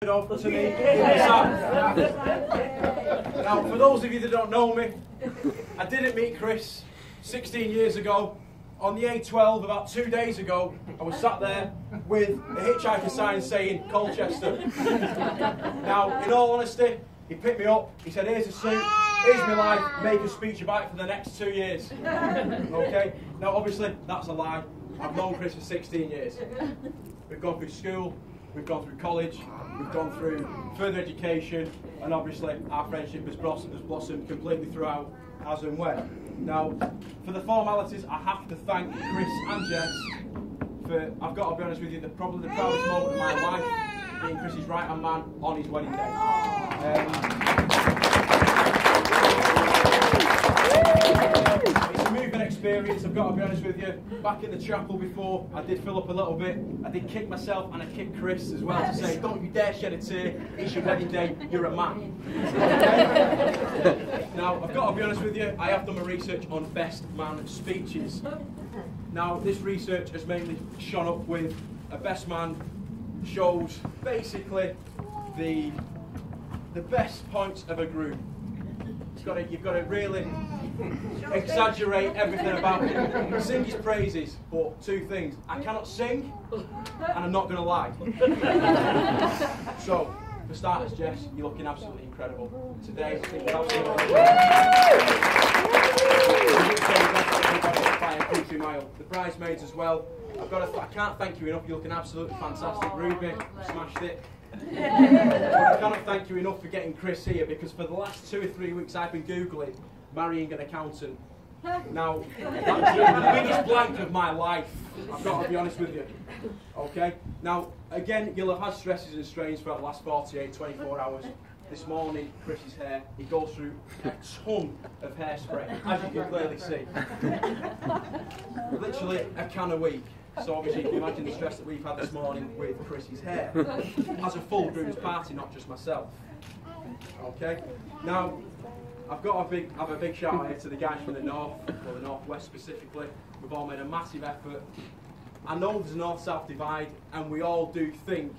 Off to me. Now, for those of you that don't know me, I didn't meet Chris 16 years ago. On the A12, about 2 days ago, I was sat there with a hitchhiker sign saying Colchester. Now, in all honesty, he picked me up, he said, here's a suit, here's my life, make a speech about it for the next 2 years. Okay? Now, obviously, that's a lie. I've known Chris for 16 years. We've gone through school, we've gone through college, we've gone through further education, and obviously our friendship has blossomed completely throughout as and when. Now, for the formalities, I have to thank Chris and Jess for, I've got to be honest with you, probably the proudest moment of my life, being Chris's right-hand man on his wedding day. It's a moving experience, I've got to be honest with you. Back in the chapel before, I did fill up a little bit. I did kick myself and I kicked Chris as well to say, don't you dare shed a tear, it's your wedding day, you're a man. Now, I've got to be honest with you, I have done my research on best man speeches. Now, this research has mainly shone up with a best man shows basically the best points of a group. You've got to really exaggerate everything about him. Sing his praises, but two things. I cannot sing, and I'm not going to lie. So, for starters, Jess, you're looking absolutely incredible. Today, I think you're absolutely incredible. The bridesmaids as well. I can't thank you enough, you're looking absolutely fantastic. Ruby, smashed it. But I cannot thank you enough for getting Chris here, because for the last 2 or 3 weeks I've been Googling marrying an accountant. Now, that's the biggest blank of my life, I've got to be honest with you. Okay? Now, again, you'll have had stresses and strains for the last 48, 24 hours. This morning, Chris's hair, he goes through a ton of hairspray, as you can clearly see. Literally a can a week. So obviously you can imagine the stress that we've had this morning with Chris's hair. As a full groom's party, not just myself. Okay? Now, I've got to have a big shout out here to the guys from the north, or the northwest specifically. We've all made a massive effort. I know there's a north-south divide, and we all do think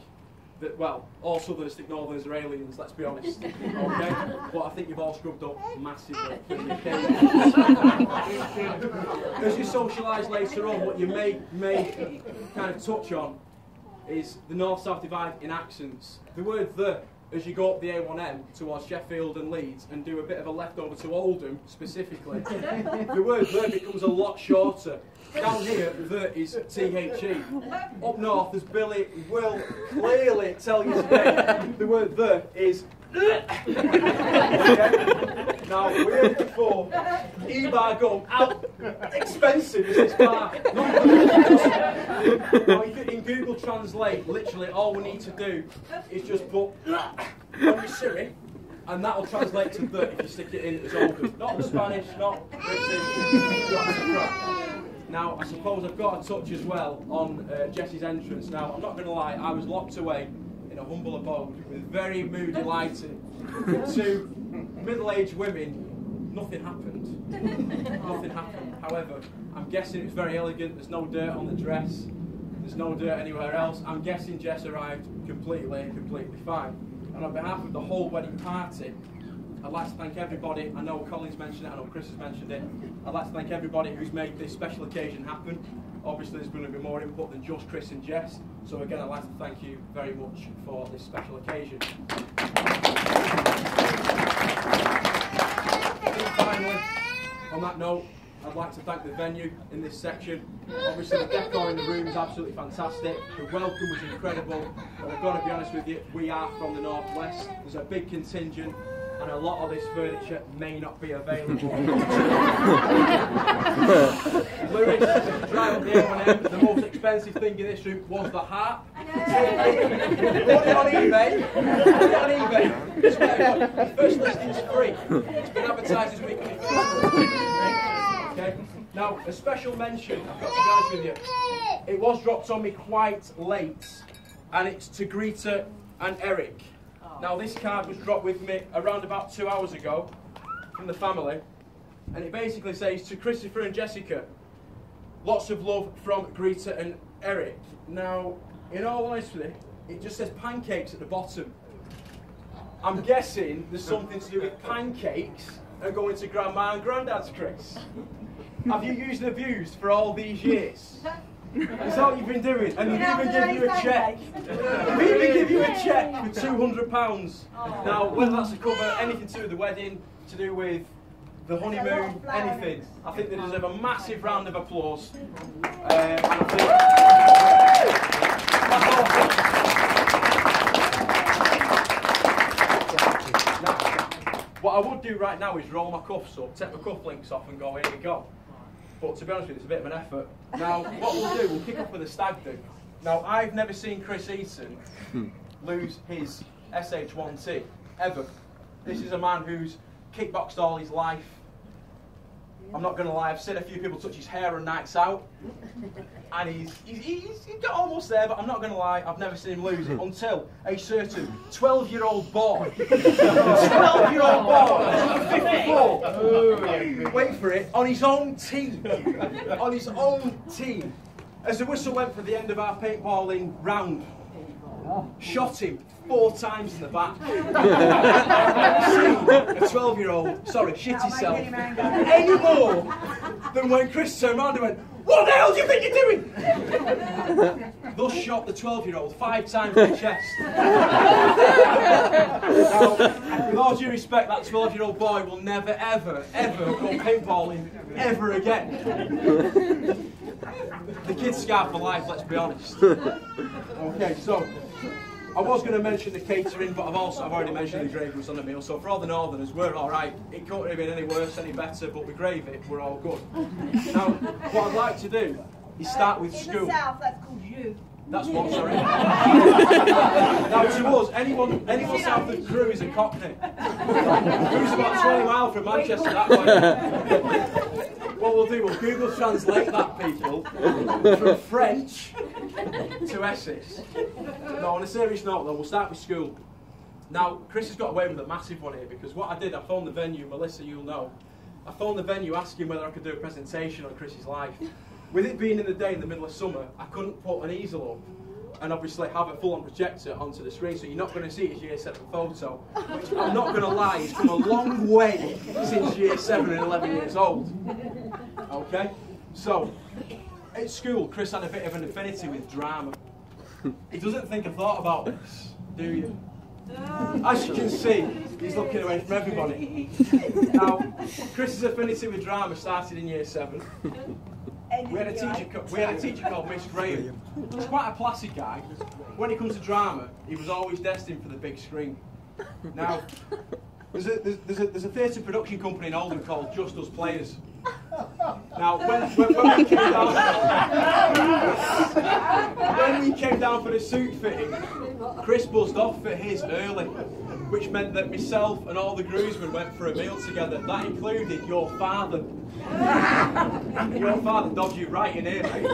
that, well, all southerners think northerners are aliens, let's be honest. Okay? But I think you've all scrubbed up massively. As you socialise later on, what you may kind of touch on is the north-south divide in accents. The word "the," as you go up the A1M towards Sheffield and Leeds and do a bit of a leftover to Oldham specifically, the word "the" becomes a lot shorter. Down here, "the" is THE. Up north, as Billy will clearly tell you today, the word "the" is okay? Now, we heard it before, E-bar gum, how expensive is this bar? Now, in Google Translate, literally all we need to do is just put on your Siri, and that will translate to "the" if you stick it in as Oldham. Not Spanish, not British, Now, I suppose I've got to touch as well on Jess's entrance. Now, I'm not going to lie, I was locked away in a humble abode with very moody lighting with two middle-aged women. Nothing happened. Nothing happened. However, I'm guessing it was very elegant. There's no dirt on the dress. There's no dirt anywhere else. I'm guessing Jess arrived completely fine. And on behalf of the whole wedding party, I'd like to thank everybody. I know Colin's mentioned it, I know Chris has mentioned it. I'd like to thank everybody who's made this special occasion happen. Obviously there's going to be more input than just Chris and Jess. So again, I'd like to thank you very much for this special occasion. And finally, on that note, I'd like to thank the venue in this section. Obviously the decor in the room is absolutely fantastic. The welcome was incredible. But I've got to be honest with you, we are from the northwest. There's a big contingent, and a lot of this furniture may not be available. Lewis, drive up the A1M, the most expensive thing in this room was the harp. Put it on eBay. Just the first listing's free. It's been advertised this week on Facebook. Okay? Now, a special mention, I've got to be honest with you. It was dropped on me quite late, and it's to Greta and Eric. Now, this card was dropped with me around about 2 hours ago from the family, and it basically says, to Christopher and Jessica, lots of love from Greta and Eric. Now, in all honesty, it just says pancakes at the bottom. I'm guessing there's something to do with pancakes and going to Grandma and Grandad's, Chris. Have you used and abused for all these years? Is that what you've been doing? And they've even given you a cheque. They've even given you a cheque for £200. Now, whether that's to cover anything to do with the wedding, to do with the honeymoon, anything, I think they deserve a massive round of applause. And I think that's all. Now, what I would do right now is roll my cuffs up, take my cufflinks off and go, here we go. But to be honest with you, it's a bit of an effort. Now, what we'll do, we'll kick off with a stag do. Now, I've never seen Chris Eaton lose his SH1T, ever. This is a man who's kickboxed all his life. I'm not going to lie, I've seen a few people touch his hair on nights out. And he's got almost there, but I'm not going to lie, I've never seen him lose it until a certain 12-year-old boy, 12-year-old boy, 54, wait for it, on his own team, as the whistle went for the end of our paintballing round, shot him 4 times in the back. A 12-year-old, sorry, shit himself any more than when Chris turned around and went, "What the hell do you think you're doing?" Thus shot the 12-year-old 5 times in the chest. Now, with all due respect, that 12-year-old boy will never, ever, ever go paintballing ever again. The kid's scarred for life, let's be honest. Okay, so I was going to mention the catering, but I've already mentioned the gravy was on the meal. So for all the Northerners, we're all right. It couldn't have been any worse, any better, but with gravy, we're all good. Now, what I'd like to do is start with school. In the south, that's called you. That's what, sorry. Now, to us, anyone south of Crewe is a cockney. Crewe's about 20 miles from Manchester that way. What we'll do, we'll Google translate that, people, from French to Essex. No, on a serious note though, we'll start with school. Now, Chris has got away with a massive one here, because what I did, I phoned the venue, Melissa, you'll know. I phoned the venue asking whether I could do a presentation on Chris's life. With it being in the day in the middle of summer, I couldn't put an easel up and obviously have a full-on projector onto the screen, so you're not going to see his year 7 photo, which I'm not going to lie, he's come a long way since year 7 and 11 years old. Okay? So, at school, Chris had a bit of an affinity with drama. He doesn't think I thought about this, do you? As you can see, he's looking away from everybody. Now, Chris's affinity with drama started in year 7. We had a teacher called Miss Graham. He's quite a placid guy. When it comes to drama, he was always destined for the big screen. Now, there's a theatre production company in Oldham called Just Us Players. Now, when we came down for the suit fitting, Chris buzzed off for his early, which meant that myself and all the groomsmen went for a meal together. That included your father. Your father dobbed you right in here, mate.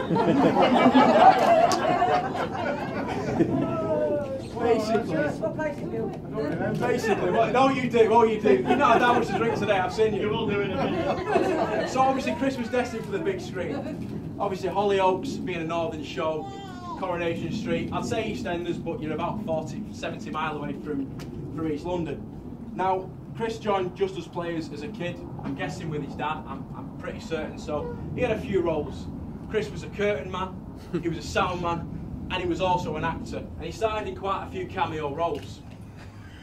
Basically, no, you do. You've not had that much to drink today, I've seen you. You will do in a minute. So obviously Chris was destined for the big screen. Obviously Hollyoaks being a northern show, Coronation Street, I'd say EastEnders, but you're about 70 miles away from East London. Now, Chris joined Just Us Players as a kid, I'm guessing with his dad, I'm pretty certain, so he had a few roles. Chris was a curtain man, he was a sound man, and he was also an actor, and he started in quite a few cameo roles.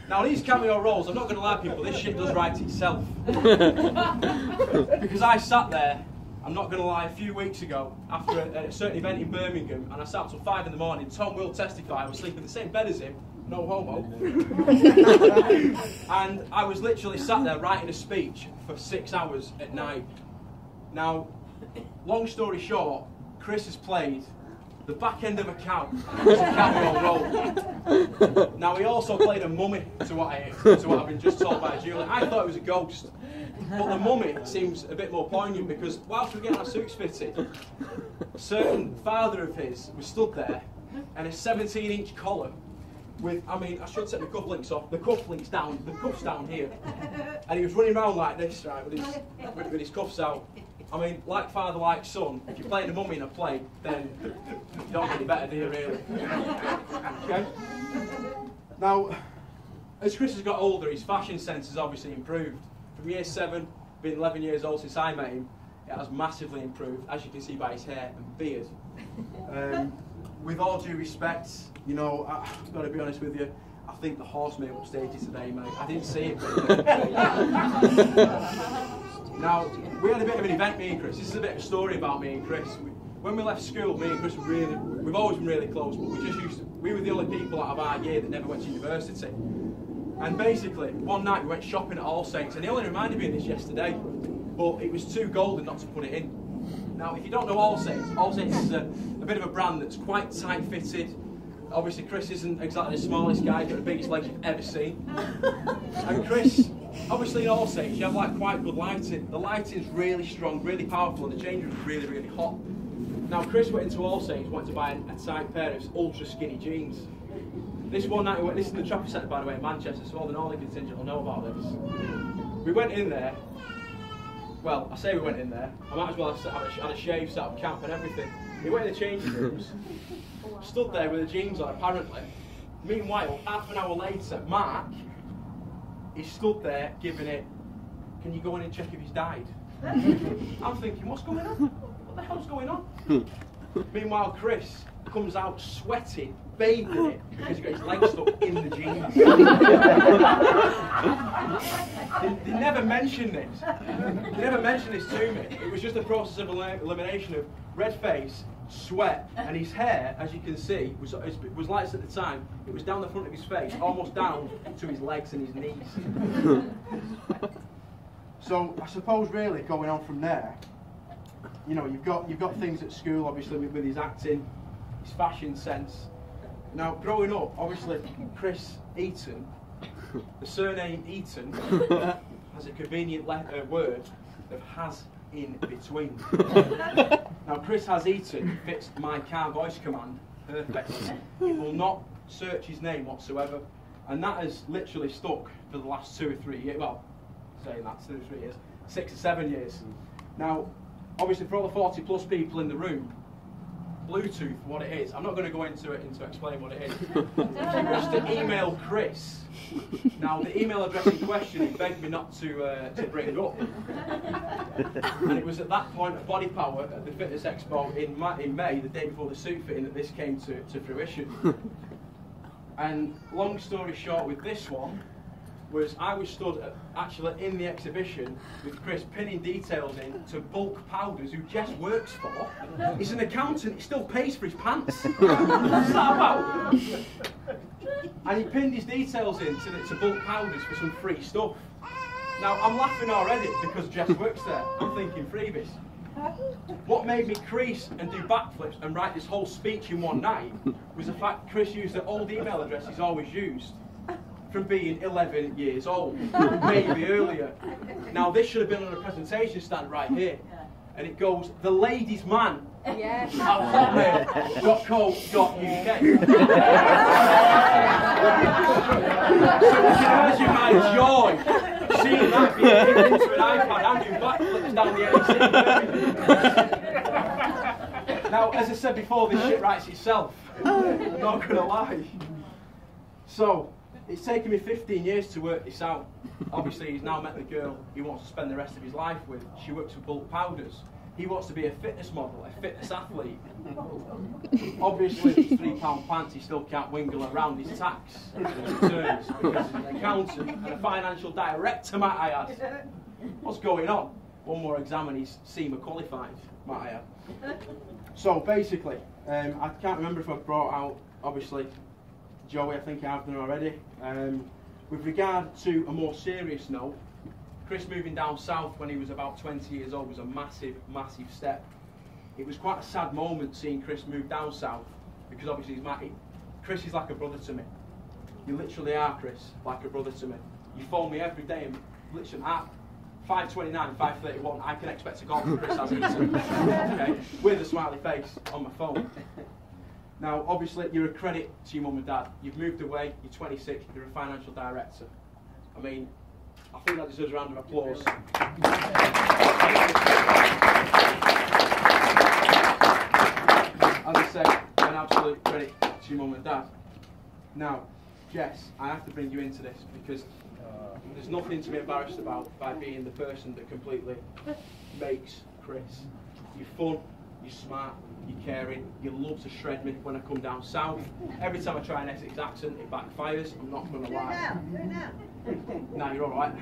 Now these cameo roles, I'm not going to lie people, this shit does write itself. Because I sat there, I'm not going to lie, a few weeks ago, after a certain event in Birmingham, and I sat till 5 in the morning, Tom will testify, I was sleeping in the same bed as him, no homo. And I was literally sat there writing a speech for 6 hours at night. Now, long story short, Chris has played the back end of a cow as a cameo role. Now he also played a mummy to what I've been just told by Julie. I thought it was a ghost, but the mummy seems a bit more poignant because whilst we were getting our suits fitted, a certain father of his was stood there and a 17-inch collar with, I mean, I should take the cufflinks off, the cufflinks down, the cuffs down here, and he was running around like this, right, with his cuffs out. I mean, like father, like son, if you're playing a mummy in a play, then you don't get any better, do you, really? Okay? Now, as Chris has got older, his fashion sense has obviously improved. From year 7, being 11 years old since I met him, it has massively improved, as you can see by his hair and beard. With all due respect, you know, I've got to be honest with you, I think the horse may have upstaged you today, mate. I didn't see it. Now, we had a bit of an event, me and Chris. This is a bit of a story about me and Chris. When we left school, me and Chris were we've always been really close, but we were the only people out of our year that never went to university. And basically, one night we went shopping at All Saints, and he only reminded me of this yesterday, but it was too golden not to put it in. Now, if you don't know All Saints is a bit of a brand that's quite tight-fitted. Obviously, Chris isn't exactly the smallest guy, he's got the biggest legs you've ever seen. And Chris, obviously in All Saints, you have like quite good lighting. The lighting's really strong, really powerful, and the change room's really, really hot. Now, Chris went into All Saints, wanted to buy a tight pair of ultra skinny jeans. This one night, this is the Trafford Centre, by the way, in Manchester, so all the Northern contingent will know about this. We went in there. Well, I say we went in there. I might as well have had a shave, set up camp and everything. We went in the changing rooms, stood there with the jeans on, apparently. Meanwhile, half an hour later, Mark, he stood there giving it, can you go in and check if he's died? I'm thinking, what's going on? What the hell's going on? Meanwhile, Chris comes out sweating, bathed in it, because he got his legs stuck in the jeans. They never mentioned this. They never mentioned this to me. It was just a process of elimination of red face, sweat, and his hair, as you can see, was like this at the time. It was down the front of his face, almost down to his legs and his knees. So I suppose really going on from there, you know, you've got things at school, obviously, with his acting, his fashion sense. Now, growing up, obviously, Chris Eaton, the surname Eaton, has a convenient word of has in between. Now, Chris has Eaton fits my car voice command perfectly. It will not search his name whatsoever, and that has literally stuck for the last 2 or 3 years. Well, saying that 2 or 3 years, 6 or 7 years. Now, obviously, for all the 40+ people in the room, Bluetooth, what it is, I'm not going to go into it to explain what it is. If you wish to email Chris, now the email address in question he begged me not to bring up, and it was at that point of Body Power at the Fitness Expo in May, the day before the suit fitting, that this came to fruition. And long story short, with this one, was I was stood actually in the exhibition with Chris pinning details in to Bulk Powders, who Jess works for. He's an accountant, he still pays for his pants. What's that about? And he pinned his details in to Bulk Powders for some free stuff. Now, I'm laughing already because Jess works there. I'm thinking freebies. What made me crease and do backflips and write this whole speech in one night was the fact Chris used the old email address he's always used from being 11 years old, maybe earlier. Now, this should have been on a presentation stand right here. And it goes, the ladies' man at hotmail.co.uk. So you can imagine my joy seeing that being pinned into an iPad and doing backflips down the A6. Now, as I said before, this shit writes itself. I'm not going to lie. So, it's taken me 15 years to work this out. Obviously, he's now met the girl he wants to spend the rest of his life with. She works for Bulk Powders. He wants to be a fitness model, a fitness athlete. Obviously, his £3 pants, he still can't wingle around his tax returns because he's an accountant and a financial director, might I add. What's going on? One more exam and he's SEMA qualified, might I add. So basically, I can't remember if I've brought out, obviously, Joey, I think I have done already. With regard to a more serious note, Chris moving down south when he was about 20 years old was a massive, massive step. It was quite a sad moment seeing Chris move down south because obviously Chris is like a brother to me. You literally are, Chris, like a brother to me. You phone me every day and literally at 5:29, 5:31, I can expect a call from Chris as Eaton, okay, with a smiley face on my phone. Now, obviously, you're a credit to your mum and dad. You've moved away, you're 26, you're a financial director. I mean, I think that deserves a round of applause. As I say, an absolute credit to your mum and dad. Now, Jess, I have to bring you into this because there's nothing to be embarrassed about by being the person that completely makes Chris. You're fun, you're smart, you're caring, you love to shred me when I come down south. Every time I try an Essex accent, it backfires, I'm not going to lie. Do it now. Now you're alright.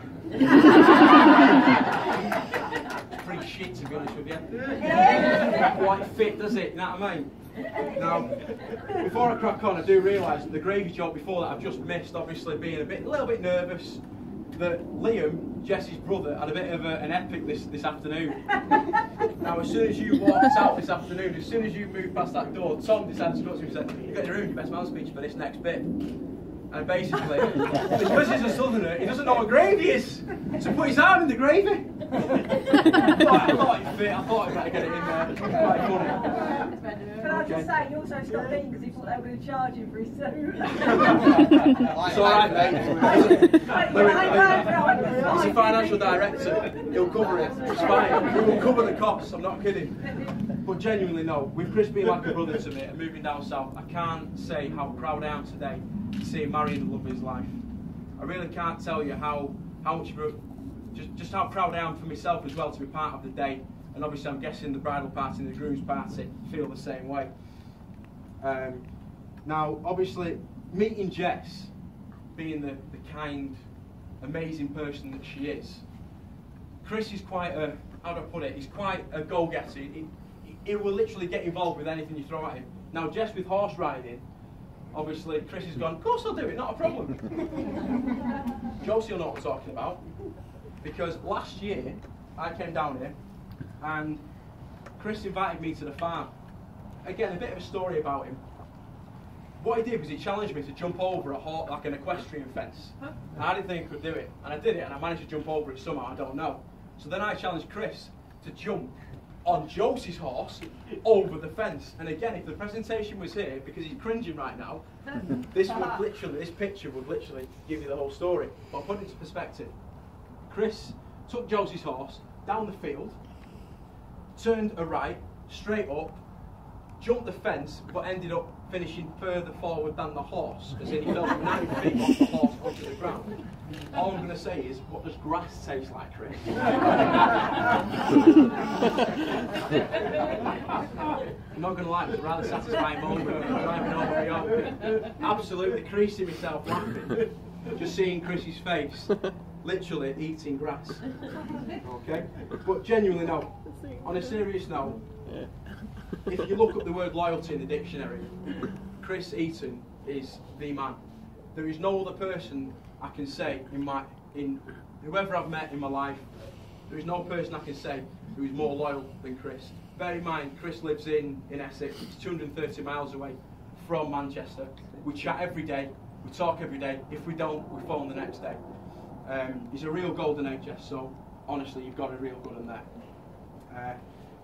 Pretty shit, to be honest with you. Quite fit, does it? You know what I mean? Now, before I crack on, I do realise that the gravy joke before that I've just missed, obviously being a little bit nervous, that Liam, Jess's brother, had a bit of an epic this afternoon. Now, as soon as you walked out this afternoon, as soon as you moved past that door, Tom decided to go to me and said, "You've got to ruin your best man speech for this next bit." And basically, because he's a southerner, he doesn't know what gravy is, so put his arm in the gravy. I thought he'd fit, I thought he'd better get it in there. Quite funny. But I'll just say, he also stopped eating because he thought they were going to charge him for his suit. It's alright, mate. He's a financial director, he'll cover it. It's fine, he will cover the costs, I'm not kidding. But genuinely, no, with Chris being like a brother to me and moving down south, I can't say how proud I am today to see him marrying the love of his life. I really can't tell you how much just how proud I am for myself as well to be part of the day. And obviously I'm guessing the bridal party and the groom's party feel the same way. Now obviously meeting Jess, being the kind, amazing person that she is, Chris is quite a, how do I put it, he's quite a go-getter. He will literally get involved with anything you throw at him. Now Jess with horse riding, obviously Chris has gone, of course I'll do it, not a problem. Josie will know what I'm talking about, because last year I came down here and Chris invited me to the farm. Again, a bit of a story about him. What he did was he challenged me to jump over like an equestrian fence. And I didn't think I could do it, and I did it, and I managed to jump over it somehow, I don't know. So then I challenged Chris to jump on Josie's horse over the fence. And again, if the presentation was here, because he's cringing right now, this picture would literally give you the whole story. But I'll put it into perspective. Chris took Josie's horse down the field, turned a right, straight up, jumped the fence, but ended up finishing further forward than the horse, as in he fell from 9 feet off the horse onto the ground. All I'm going to say is, what does grass taste like, Chris? I'm not going to lie, it was a rather satisfying moment driving over York. Absolutely creasing myself laughing, just seeing Chris's face, literally eating grass. Okay? But genuinely, no. On a serious note, if you look up the word loyalty in the dictionary, Chris Eaton is the man. There is no other person I can say in whoever I've met in my life, there is no person I can say who is more loyal than Chris. Bear in mind, Chris lives in Essex. It's 230 miles away from Manchester. We chat every day, we talk every day. If we don't, we phone the next day. He's a real golden egg, Jess, so honestly, you've got a real good one there.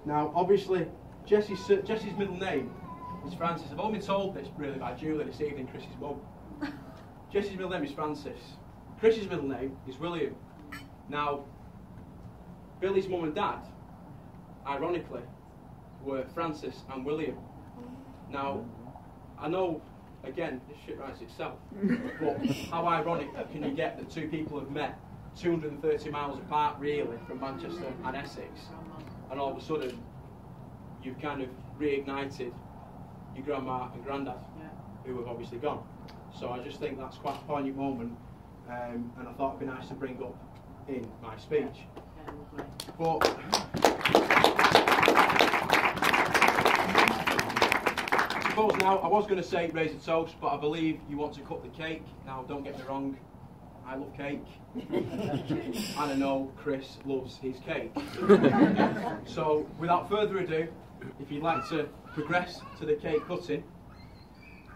Now, obviously, Jess's middle name is Francis. I've only been told this really by Julie this evening, Chris's mum. Jess's middle name is Francis. Chris's middle name is William. Now, Billy's mum and dad, ironically, were Francis and William. Now, I know, again, this shit writes itself, but how ironic can you get that two people have met 230 miles apart, really, from Manchester and Essex, and all of a sudden, you've kind of reignited your grandma and granddad, who have obviously gone. So I just think that's quite a poignant moment, and I thought it'd be nice to bring up in my speech. But I suppose now, I was going to say raise a toast, but I believe you want to cut the cake. Now, don't get me wrong, I love cake, and I know Chris loves his cake. So without further ado, if you'd like to progress to the cake cutting,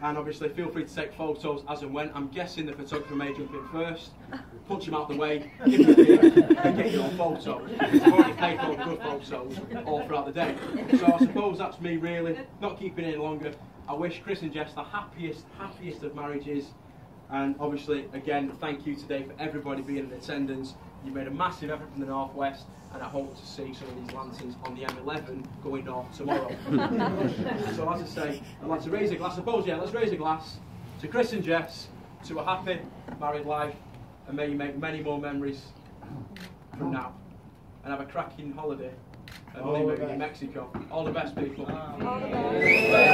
and obviously feel free to take photos as and when. I'm guessing the photographer may jump in first, punch him out the way, give him a gift, and get your own photo. We've already paid for good photos all throughout the day. So I suppose that's me really, not keeping it any longer. I wish Chris and Jess the happiest of marriages. And obviously, again, thank you today for everybody being in attendance. You've made a massive effort from the Northwest, and I hope to see some of these lanterns on the M11 going north tomorrow. So as I say, I'd like to raise a glass. Let's raise a glass to Chris and Jess, to a happy married life, and may you make many more memories from now. And have a cracking holiday and honeymoon in Mexico. All the best, people. All the best.